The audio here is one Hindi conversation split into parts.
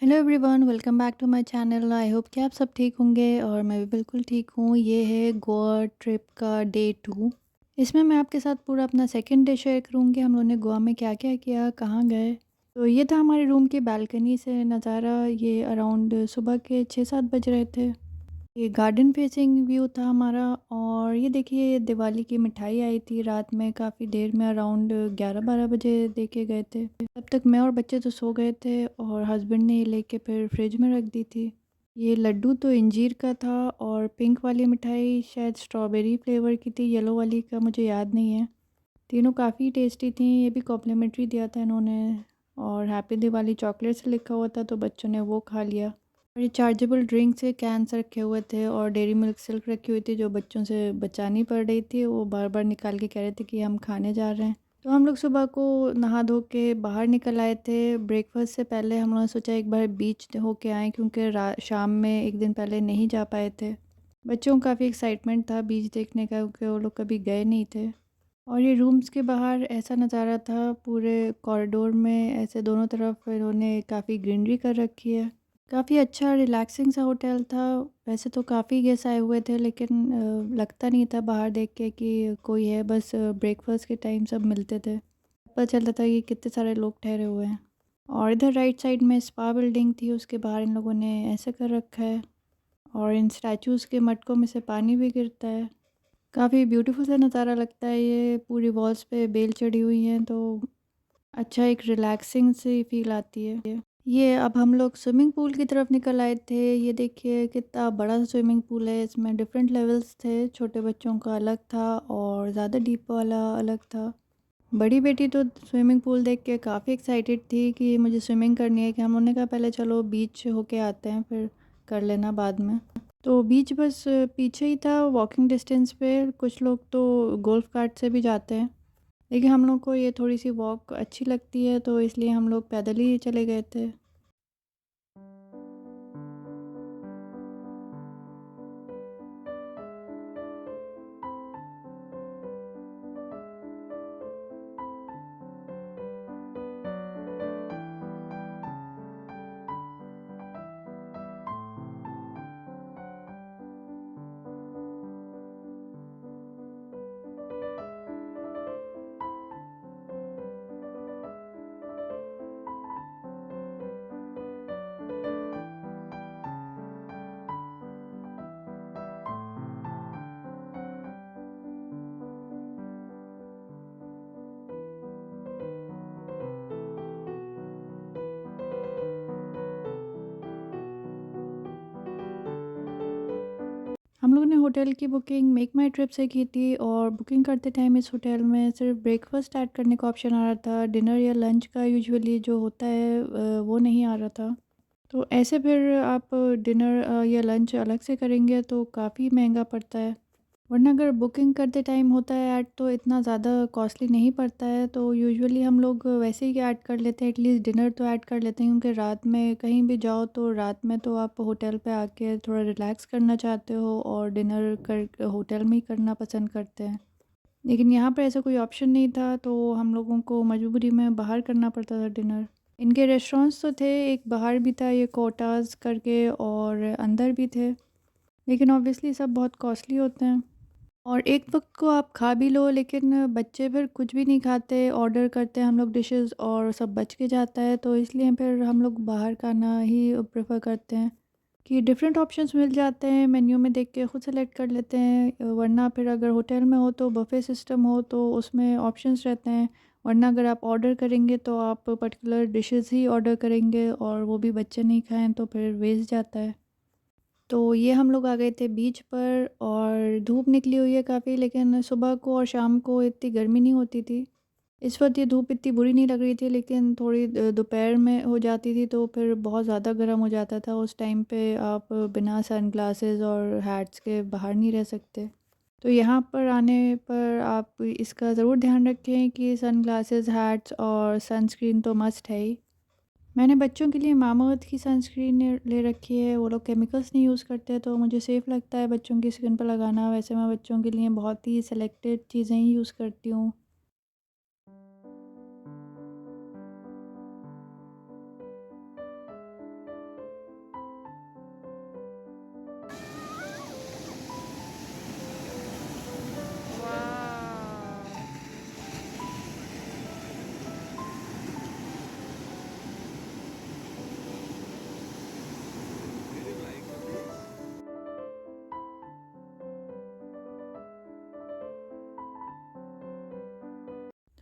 Hello everyone, welcome back to my channel. I hope कि आप सब ठीक होंगे और मैं भी बिल्कुल ठीक हूँ। ये है गोवा ट्रिप का डे 2। इसमें मैं आपके साथ पूरा अपना सेकंड डे शेयर करूँगी। हम लोगों ने गोवा में क्या क्या किया, कहाँ गए। तो ये था हमारे रूम की बालकनी से नज़ारा। ये अराउंड सुबह के 6-7 बज रहे थे। ये गार्डन फेसिंग व्यू था हमारा। और ये देखिए, ये दिवाली की मिठाई आई थी रात में, काफ़ी देर में, अराउंड 11-12 बजे देके गए थे। तब तक मैं और बच्चे तो सो गए थे और हस्बैंड ने ये लेके फिर फ्रिज में रख दी थी। ये लड्डू तो इंजीर का था और पिंक वाली मिठाई शायद स्ट्रॉबेरी फ्लेवर की थी, येलो वाली का मुझे याद नहीं है। तीनों काफ़ी टेस्टी थी। ये भी कॉम्प्लीमेंट्री दिया था इन्होंने। और हैप्पी दिवाली चॉकलेट से लिखा हुआ था तो बच्चों ने वो खा लिया। और ये चार्जेबल ड्रिंक से कैंस रखे हुए थे और डेयरी मिल्क सिल्क रखी हुई थी जो बच्चों से बचानी पड़ रही थी। वो बार बार निकाल के कह रहे थे कि हम खाने जा रहे हैं। तो हम लोग सुबह को नहा धो के बाहर निकल आए थे। ब्रेकफास्ट से पहले हम लोगों ने सोचा एक बार बीच होके आए, क्योंकि शाम में एक दिन पहले नहीं जा पाए थे। बच्चों को काफ़ी एक्साइटमेंट था बीच देखने का, क्योंकि वो लोग कभी गए नहीं थे। और ये रूम्स के बाहर ऐसा नज़ारा था, पूरे कॉरिडोर में ऐसे दोनों तरफ इन्होंने काफ़ी ग्रीनरी कर रखी है। काफ़ी अच्छा रिलैक्सिंग सा होटल था। वैसे तो काफ़ी गेस्ट आए हुए थे, लेकिन लगता नहीं था बाहर देख के कि कोई है। बस ब्रेकफास्ट के टाइम सब मिलते थे, पता चलता था कि कितने सारे लोग ठहरे हुए हैं। और इधर राइट साइड में स्पा बिल्डिंग थी, उसके बाहर इन लोगों ने ऐसे कर रखा है। और इन स्टैचूज़ के मटकों में से पानी भी गिरता है। काफ़ी ब्यूटीफुल सा नज़ारा लगता है। ये पूरी वॉल्स पे बेल चढ़ी हुई हैं तो अच्छा, एक रिलैक्सिंग सी फील आती है। ये अब हम लोग स्विमिंग पूल की तरफ निकल आए थे। ये देखिए कितना बड़ा स्विमिंग पूल है। इसमें डिफरेंट लेवल्स थे। छोटे बच्चों का अलग था और ज़्यादा डीप वाला अलग था। बड़ी बेटी तो स्विमिंग पूल देख के काफ़ी एक्साइटेड थी कि मुझे स्विमिंग करनी है। कि हम उन्होंने कहा पहले चलो बीच होके आते हैं, फिर कर लेना बाद में। तो बीच बस पीछे ही था, वॉकिंग डिस्टेंस पे। कुछ लोग तो गोल्फ कार्ट से भी जाते हैं, लेकिन हम लोग को ये थोड़ी सी वॉक अच्छी लगती है तो इसलिए हम लोग पैदल ही चले गए थे। हम लोगों ने होटल की बुकिंग मेक माई ट्रिप से की थी। और बुकिंग करते टाइम इस होटल में सिर्फ ब्रेकफास्ट ऐड करने का ऑप्शन आ रहा था। डिनर या लंच का यूजुअली जो होता है वो नहीं आ रहा था। तो ऐसे फिर आप डिनर या लंच अलग से करेंगे तो काफ़ी महंगा पड़ता है। वरना अगर बुकिंग करते टाइम होता है ऐड तो इतना ज़्यादा कॉस्टली नहीं पड़ता है। तो यूजुअली हम लोग वैसे ही ऐड कर लेते हैं, एटलीस्ट डिनर तो ऐड कर लेते हैं, क्योंकि रात में कहीं भी जाओ तो रात में तो आप होटल पे आके थोड़ा रिलैक्स करना चाहते हो और डिनर कर होटल में ही करना पसंद करते हैं। लेकिन यहाँ पर ऐसा कोई ऑप्शन नहीं था तो हम लोगों को मजबूरी में बाहर करना पड़ता था डिनर। इनके रेस्टोरेंट्स तो थे, एक बाहर भी था ये कोटास करके, और अंदर भी थे, लेकिन ऑब्वियसली सब बहुत कॉस्टली होते हैं। और एक वक्त को आप खा भी लो, लेकिन बच्चे फिर कुछ भी नहीं खाते, ऑर्डर करते हैं हम लोग डिशेस और सब बच के जाता है। तो इसलिए फिर हम लोग बाहर खाना ही प्रेफर करते हैं कि डिफरेंट ऑप्शंस मिल जाते हैं, मेन्यू में देख के खुद सेलेक्ट कर लेते हैं। वरना फिर अगर होटल में हो तो बफे सिस्टम हो तो उसमें ऑप्शंस रहते हैं। वरना अगर आप ऑर्डर करेंगे तो आप पर्टिकुलर डिशेस ही ऑर्डर करेंगे और वो भी बच्चे नहीं खाएं तो फिर वेस्ट जाता है। तो ये हम लोग आ गए थे बीच पर और धूप निकली हुई है काफ़ी, लेकिन सुबह को और शाम को इतनी गर्मी नहीं होती थी। इस वक्त ये धूप इतनी बुरी नहीं लग रही थी, लेकिन थोड़ी दोपहर में हो जाती थी तो फिर बहुत ज़्यादा गर्म हो जाता था। उस टाइम पे आप बिना सन ग्लासेस और हैट्स के बाहर नहीं रह सकते। तो यहाँ पर आने पर आप इसका ज़रूर ध्यान रखें कि सन ग्लासेस, हैट्स और सनस्क्रीन तो मस्ट है ही। मैंने बच्चों के लिए मामाअर्थ की सनस्क्रीन ले रखी है। वो लोग केमिकल्स नहीं यूज़ करते तो मुझे सेफ़ लगता है बच्चों की स्किन पर लगाना। वैसे मैं बच्चों के लिए बहुत ही सेलेक्टेड चीज़ें ही यूज़ करती हूँ।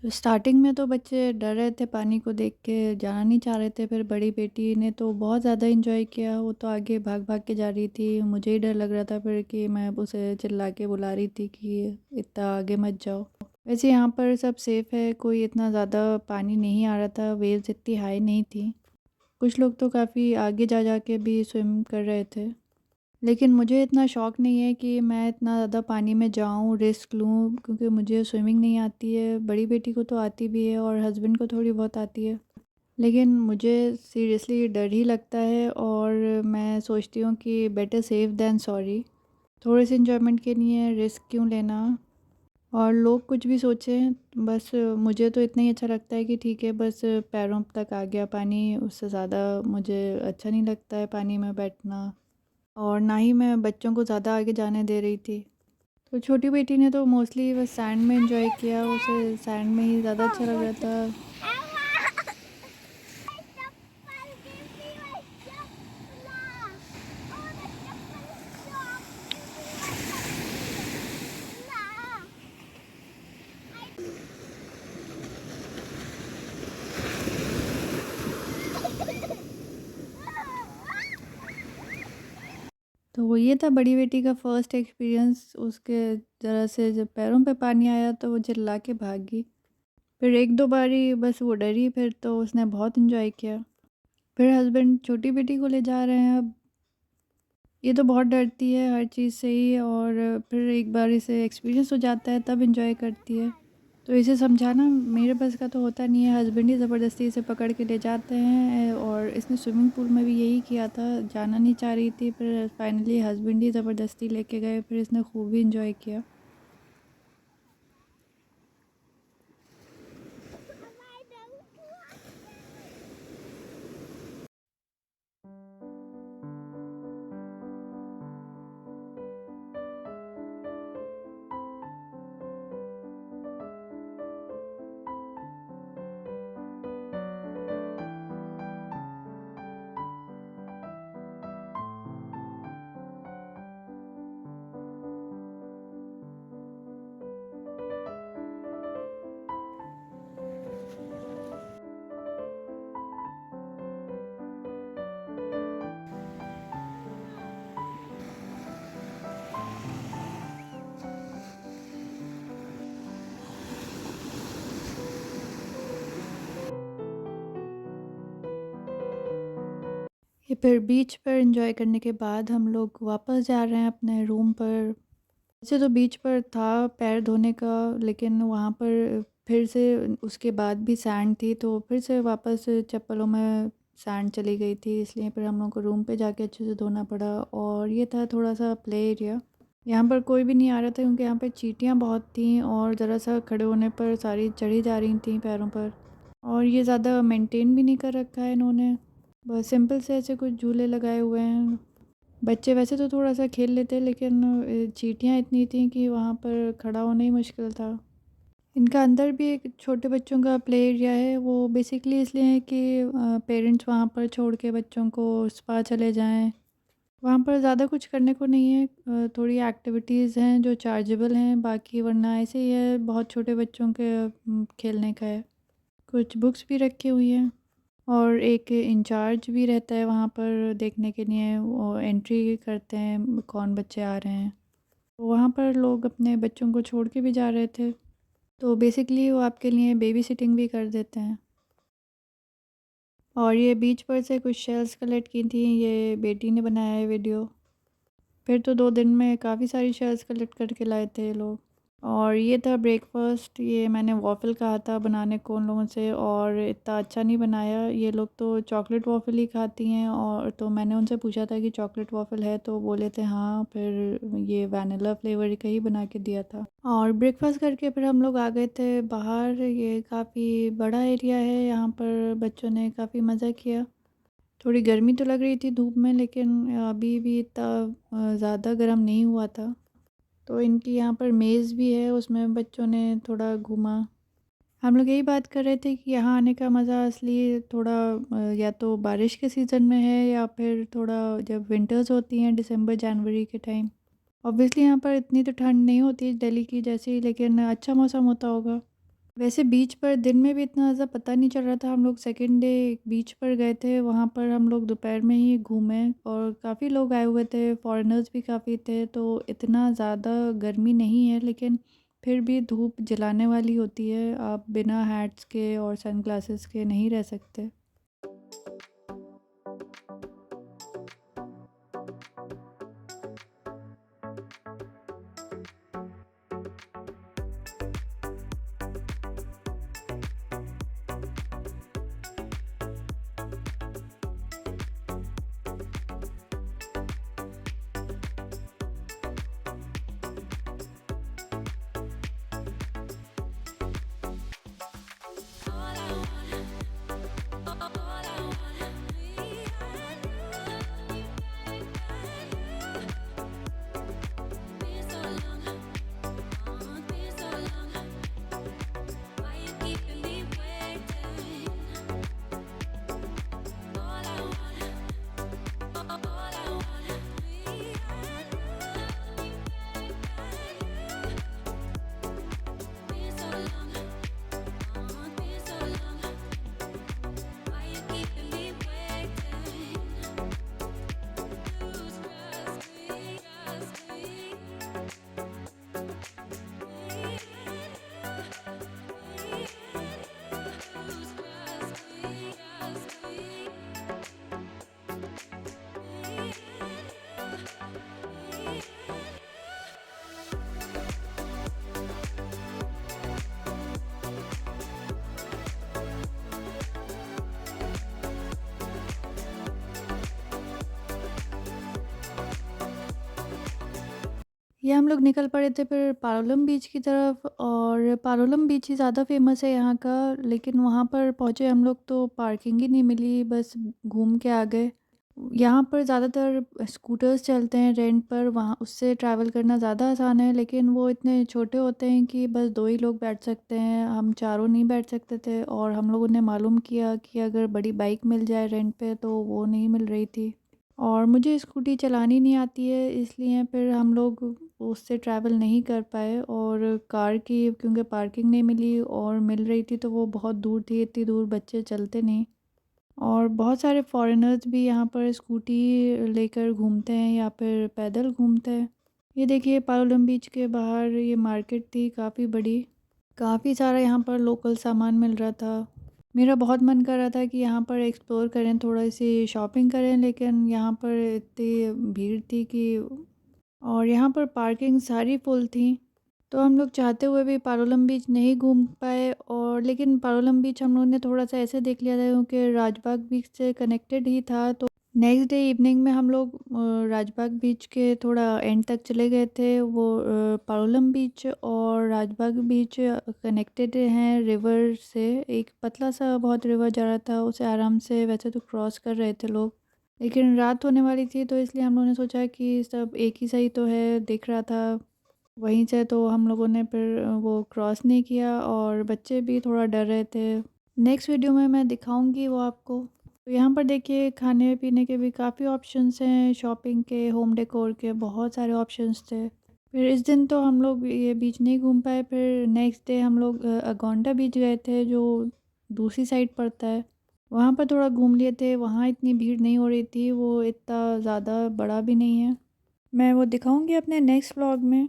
तो स्टार्टिंग में तो बच्चे डर रहे थे, पानी को देख के जाना नहीं चाह रहे थे। फिर बड़ी बेटी ने तो बहुत ज़्यादा एंजॉय किया, वो तो आगे भाग भाग के जा रही थी। मुझे ही डर लग रहा था फिर कि मैं उसे चिल्ला के बुला रही थी कि इतना आगे मत जाओ। वैसे यहाँ पर सब सेफ़ है, कोई इतना ज़्यादा पानी नहीं आ रहा था, वेव्स इतनी हाई नहीं थी। कुछ लोग तो काफ़ी आगे जा जा के भी स्विम कर रहे थे। लेकिन मुझे इतना शौक नहीं है कि मैं इतना ज़्यादा पानी में जाऊँ, रिस्क लूँ, क्योंकि मुझे स्विमिंग नहीं आती है। बड़ी बेटी को तो आती भी है और हस्बैंड को थोड़ी बहुत आती है। लेकिन मुझे सीरियसली डर ही लगता है और मैं सोचती हूँ कि बेटर सेफ दैन सॉरी। थोड़े से एन्जॉयमेंट के लिए रिस्क क्यों लेना? और लोग कुछ भी सोचें, बस मुझे तो इतना ही अच्छा लगता है कि ठीक है, बस पैरों तक आ गया पानी, उससे ज़्यादा मुझे अच्छा नहीं लगता है पानी में बैठना। और ना ही मैं बच्चों को ज़्यादा आगे जाने दे रही थी। तो छोटी बेटी ने तो मोस्टली बस सैंड में एंजॉय किया, उसे सैंड में ही ज़्यादा अच्छा लग रहा था। तो वो ये था बड़ी बेटी का फर्स्ट एक्सपीरियंस। उसके ज़रा से जब पैरों पे पानी आया तो वो चिल्ला के भागी। फिर 1-2 बारी बस वो डरी, फिर तो उसने बहुत एंजॉय किया। फिर हस्बैंड छोटी बेटी को ले जा रहे हैं अब। ये तो बहुत डरती है हर चीज़ से ही, और फिर एक बार इसे एक्सपीरियंस हो जाता है तब एंजॉय करती है। तो इसे समझाना मेरे बस का तो होता नहीं है, हस्बैंड ही ज़बरदस्ती इसे पकड़ के ले जाते हैं। और इसने स्विमिंग पूल में भी यही किया था, जाना नहीं चाह रही थी, फिर फाइनली हस्बैंड ही ज़बरदस्ती लेके गए, फिर इसने खूब ही एंजॉय किया। ये फिर बीच पर एंजॉय करने के बाद हम लोग वापस जा रहे हैं अपने रूम पर। वैसे तो बीच पर था पैर धोने का, लेकिन वहाँ पर फिर से उसके बाद भी सैंड थी, तो फिर से वापस चप्पलों में सैंड चली गई थी, इसलिए फिर हम लोग को रूम पे जाके अच्छे से धोना पड़ा। और ये था थोड़ा सा प्ले एरिया। यहाँ पर कोई भी नहीं आ रहा था क्योंकि यहाँ पे चींटियाँ बहुत थीं और ज़रा सा खड़े होने पर सारी चढ़ी जा रही थी पैरों पर। और ये ज़्यादा मेंटेन भी नहीं कर रखा है इन्होंने, बस सिंपल से ऐसे कुछ झूले लगाए हुए हैं। बच्चे वैसे तो थोड़ा-सा खेल लेते, लेकिन चींटियाँ इतनी थीं कि वहाँ पर खड़ा होना ही मुश्किल था। इनका अंदर भी एक छोटे बच्चों का प्ले एरिया है, वो बेसिकली इसलिए है कि पेरेंट्स वहाँ पर छोड़ के बच्चों को स्पा चले जाएँ। वहाँ पर ज़्यादा कुछ करने को नहीं है, थोड़ी एक्टिविटीज़ हैं जो चार्जेबल हैं, बाकी वरना ऐसे ही है, बहुत छोटे बच्चों के खेलने का है। कुछ बुक्स भी रखी हुई हैं। और एक इंचार्ज भी रहता है वहाँ पर देखने के लिए, वो एंट्री करते हैं कौन बच्चे आ रहे हैं। तो वहाँ पर लोग अपने बच्चों को छोड़ के भी जा रहे थे, तो बेसिकली वो आपके लिए बेबी सिटिंग भी कर देते हैं। और ये बीच पर से कुछ शेल्स कलेक्ट की थी, ये बेटी ने बनाया है वीडियो। फिर तो 2 दिन में काफ़ी सारी शेल्स कलेक्ट करके लाए थे ये लोग। और ये था ब्रेकफ़ास्ट, ये मैंने वॉफ़ल कहा था बनाने को उन लोगों से, और इतना अच्छा नहीं बनाया। ये लोग तो चॉकलेट वॉफ़ल ही खाती हैं, और तो मैंने उनसे पूछा था कि चॉकलेट वॉफ़ल है, तो बोले थे हाँ, फिर ये वैनिला फ्लेवर का ही बना के दिया था। और ब्रेकफ़ास्ट करके फिर हम लोग आ गए थे बाहर। ये काफ़ी बड़ा एरिया है, यहाँ पर बच्चों ने काफ़ी मज़ा किया। थोड़ी गर्मी तो लग रही थी धूप में, लेकिन अभी भी इतना ज़्यादा गर्म नहीं हुआ था। तो इनकी यहाँ पर मेज़ भी है, उसमें बच्चों ने थोड़ा घूमा। हम लोग यही बात कर रहे थे कि यहाँ आने का मज़ा असली थोड़ा या तो बारिश के सीज़न में है, या फिर थोड़ा जब विंटर्स होती हैं दिसंबर जनवरी के टाइम। ऑब्वियसली यहाँ पर इतनी तो ठंड नहीं होती दिल्ली की जैसी, लेकिन अच्छा मौसम होता होगा। वैसे बीच पर दिन में भी इतना ज़्यादा पता नहीं चल रहा था। हम लोग सेकंड डे बीच पर गए थे, वहाँ पर हम लोग दोपहर में ही घूमे और काफ़ी लोग आए हुए थे, फॉरेनर्स भी काफ़ी थे, तो इतना ज़्यादा गर्मी नहीं है, लेकिन फिर भी धूप जलाने वाली होती है। आप बिना हैट्स के और सनग्लासेस के नहीं रह सकते। ये हम लोग निकल पड़े थे फिर पारोलम बीच की तरफ, और पारोलम बीच ही ज़्यादा फेमस है यहाँ का, लेकिन वहाँ पर पहुँचे हम लोग तो पार्किंग ही नहीं मिली, बस घूम के आ गए। यहाँ पर ज़्यादातर स्कूटर्स चलते हैं रेंट पर, वहाँ उससे ट्रैवल करना ज़्यादा आसान है, लेकिन वो इतने छोटे होते हैं कि बस 2 ही लोग बैठ सकते हैं, हम चारों नहीं बैठ सकते थे। और हम लोगों ने मालूम किया कि अगर बड़ी बाइक मिल जाए रेंट पे तो वो नहीं मिल रही थी। और मुझे स्कूटी चलानी नहीं आती है, इसलिए फिर हम लोग उससे ट्रैवल नहीं कर पाए। और कार की क्योंकि पार्किंग नहीं मिली, और मिल रही थी तो वो बहुत दूर थी, इतनी दूर बच्चे चलते नहीं। और बहुत सारे फॉरेनर्स भी यहाँ पर स्कूटी लेकर घूमते हैं या फिर पैदल घूमते हैं। ये देखिए पालोलम बीच के बाहर ये मार्केट थी काफ़ी बड़ी, काफ़ी सारा यहाँ पर लोकल सामान मिल रहा था। मेरा बहुत मन कर रहा था कि यहाँ पर एक्सप्लोर करें, थोड़ी सी शॉपिंग करें, लेकिन यहाँ पर इतनी भीड़ थी कि, और यहाँ पर पार्किंग सारी फुल थी, तो हम लोग चाहते हुए भी पारोलम बीच नहीं घूम पाए। और लेकिन पारोलम बीच हम लोग ने थोड़ा-सा ऐसे देख लिया था क्योंकि राजबाग बीच से कनेक्टेड ही था, तो नेक्स्ट डे इवनिंग में हम लोग राजबाग बीच के थोड़ा एंड तक चले गए थे। वो पारोलम बीच और राजबाग बीच कनेक्टेड हैं रिवर से, एक पतला-सा बहुत रिवर जा रहा था, उसे आराम से वैसे तो क्रॉस कर रहे थे लोग। लेकिन रात होने वाली थी तो इसलिए हम लोगों ने सोचा कि सब एक ही सही तो है, दिख रहा था वहीं से, तो हम लोगों ने फिर वो क्रॉस नहीं किया, और बच्चे भी थोड़ा डर रहे थे। नेक्स्ट वीडियो में मैं दिखाऊंगी वो आपको। तो यहाँ पर देखिए खाने पीने के भी काफ़ी ऑप्शंस हैं, शॉपिंग के, होम डेकोर के बहुत सारे ऑप्शंस थे। फिर इस दिन तो हम लोग ये बीच नहीं घूम पाए, फिर नेक्स्ट डे हम लोग अगोंडा बीच गए थे जो दूसरी साइड पड़ता है, वहाँ पर थोड़ा घूम लिए थे। वहाँ इतनी भीड़ नहीं हो रही थी, वो इतना ज़्यादा बड़ा भी नहीं है। मैं वो दिखाऊंगी अपने नेक्स्ट व्लॉग में।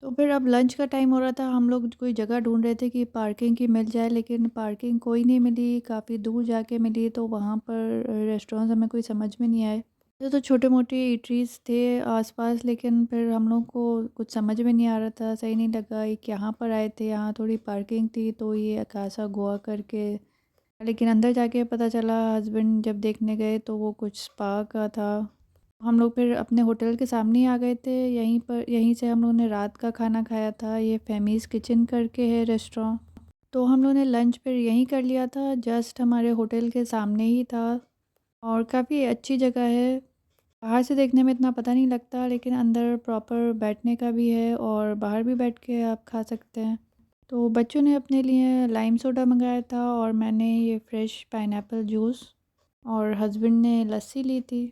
तो फिर अब लंच का टाइम हो रहा था, हम लोग कोई जगह ढूंढ रहे थे कि पार्किंग की मिल जाए, लेकिन पार्किंग कोई नहीं मिली, काफ़ी दूर जाके मिली, तो वहाँ पर रेस्टोरेंट हमें कोई समझ में नहीं आए। तो छोटे मोटे ईटरीज थे आसपास, लेकिन फिर हम लोग को कुछ समझ में नहीं आ रहा था, सही नहीं लगा। एक यहाँ पर आए थे, यहाँ थोड़ी पार्किंग थी, तो ये अकासा गोवा करके, लेकिन अंदर जाके पता चला, हस्बैंड जब देखने गए तो वो कुछ स्पा का था। हम लोग फिर अपने होटल के सामने ही आ गए थे, यहीं से हम लोगों ने रात का खाना खाया था। ये फेमीज किचन करके है रेस्टोरेंट, तो हम लोगों ने लंच फिर यहीं कर लिया था, जस्ट हमारे होटल के सामने ही था। और काफ़ी अच्छी जगह है, बाहर से देखने में इतना पता नहीं लगता, लेकिन अंदर प्रॉपर बैठने का भी है और बाहर भी बैठ के आप खा सकते हैं। तो बच्चों ने अपने लिए लाइम सोडा मंगाया था, और मैंने ये फ्रेश पाइनएप्पल जूस, और हस्बैंड ने लस्सी ली थी।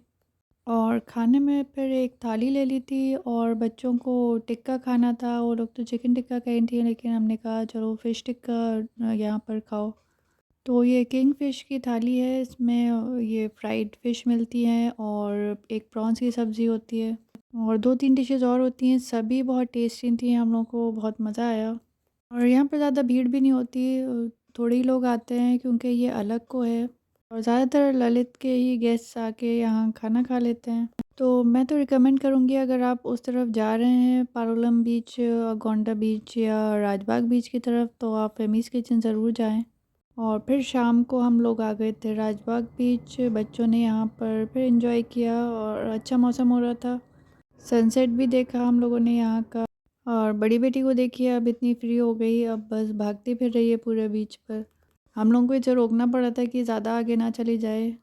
और खाने में फिर एक थाली ले ली थी और बच्चों को टिक्का खाना था। वो लोग तो चिकन टिक्का कही थी, लेकिन हमने कहा चलो फ़िश टिक्का यहाँ पर खाओ। तो ये किंग फ़िश की थाली है, इसमें ये फ्राइड फ़िश मिलती है और एक प्रॉन्स की सब्ज़ी होती है और 2-3 डिशेज़ और होती हैं, सभी बहुत टेस्टी थी, हम लोग को बहुत मज़ा आया। और यहाँ पे ज़्यादा भीड़ भी नहीं होती, थोड़े ही लोग आते हैं क्योंकि ये अलग को है और ज़्यादातर ललित के ही गेस्ट्स आके यहाँ खाना खा लेते हैं। तो मैं तो रिकमेंड करूँगी, अगर आप उस तरफ जा रहे हैं पारोलम बीच, गोंडा बीच या राजबाग बीच की तरफ, तो आप फेमिस किचन ज़रूर जाएँ। और फिर शाम को हम लोग आ गए थे राजबाग बीच, बच्चों ने यहाँ पर फिर एंजॉय किया और अच्छा मौसम हो रहा था। सनसेट भी देखा हम लोगों ने यहाँ का। और बड़ी बेटी को देखिए, अब इतनी फ्री हो गई, अब बस भागती फिर रही है पूरे बीच पर। हम लोगों को इसे रोकना पड़ा था कि ज़्यादा आगे ना चली जाए।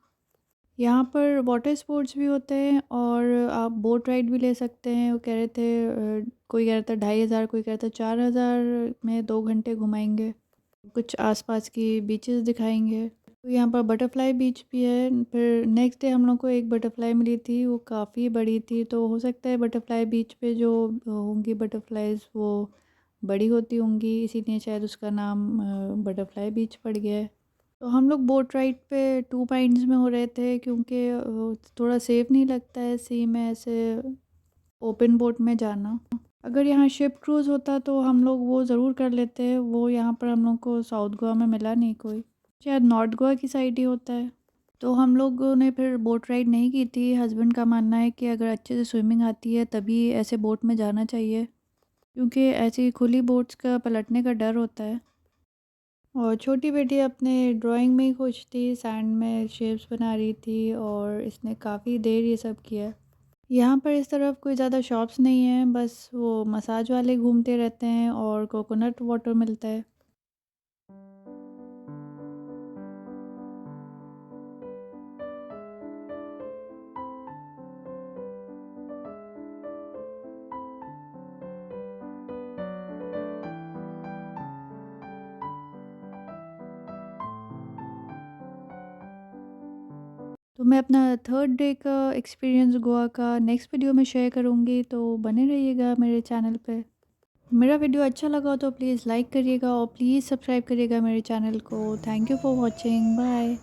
यहाँ पर वाटर स्पोर्ट्स भी होते हैं और आप बोट राइड भी ले सकते हैं। वो कह रहे थे कोई कह रहा था 2500, कोई कह रहा था 4000 में 2 घंटे घुमाएंगे। कुछ आसपास की बीचेस दिखाएंगे। तो यहाँ पर बटरफ्लाई बीच भी है। फिर नेक्स्ट डे हम लोग को एक बटरफ्लाई मिली थी, वो काफ़ी बड़ी थी, तो हो सकता है बटरफ्लाई बीच पे जो होंगी बटरफ्लाइज वो बड़ी होती होंगी, इसीलिए शायद उसका नाम बटरफ्लाई बीच पड़ गया है। तो हम लोग बोट राइड पे 2 माइंड्स में हो रहे थे क्योंकि थोड़ा सेफ नहीं लगता है सी में ऐसे ओपन बोट में जाना। अगर यहाँ शिप क्रूज़ होता तो हम लोग वो ज़रूर कर लेते, वो यहाँ पर हम लोग को साउथ गोवा में मिला नहीं कोई, शायद नॉर्थ गोवा की साइड ही होता है। तो हम लोगों ने फिर बोट राइड नहीं की थी। हस्बैंड का मानना है कि अगर अच्छे से स्विमिंग आती है तभी ऐसे बोट में जाना चाहिए, क्योंकि ऐसी खुली बोट्स का पलटने का डर होता है। और छोटी बेटी अपने ड्राइंग में ही खुश थी, सैंड में शेप्स बना रही थी और इसने काफ़ी देर ये सब किया। यहाँ पर इस तरफ कोई ज़्यादा शॉप्स नहीं है, बस वो मसाज वाले घूमते रहते हैं और कोकोनट वाटर मिलता है। तो मैं अपना थर्ड डे का एक्सपीरियंस गोवा का नेक्स्ट वीडियो में शेयर करूँगी, तो बने रहिएगा मेरे चैनल पे। मेरा वीडियो अच्छा लगा हो तो प्लीज़ लाइक करिएगा और प्लीज़ सब्सक्राइब करिएगा मेरे चैनल को। Thank you for watching, bye.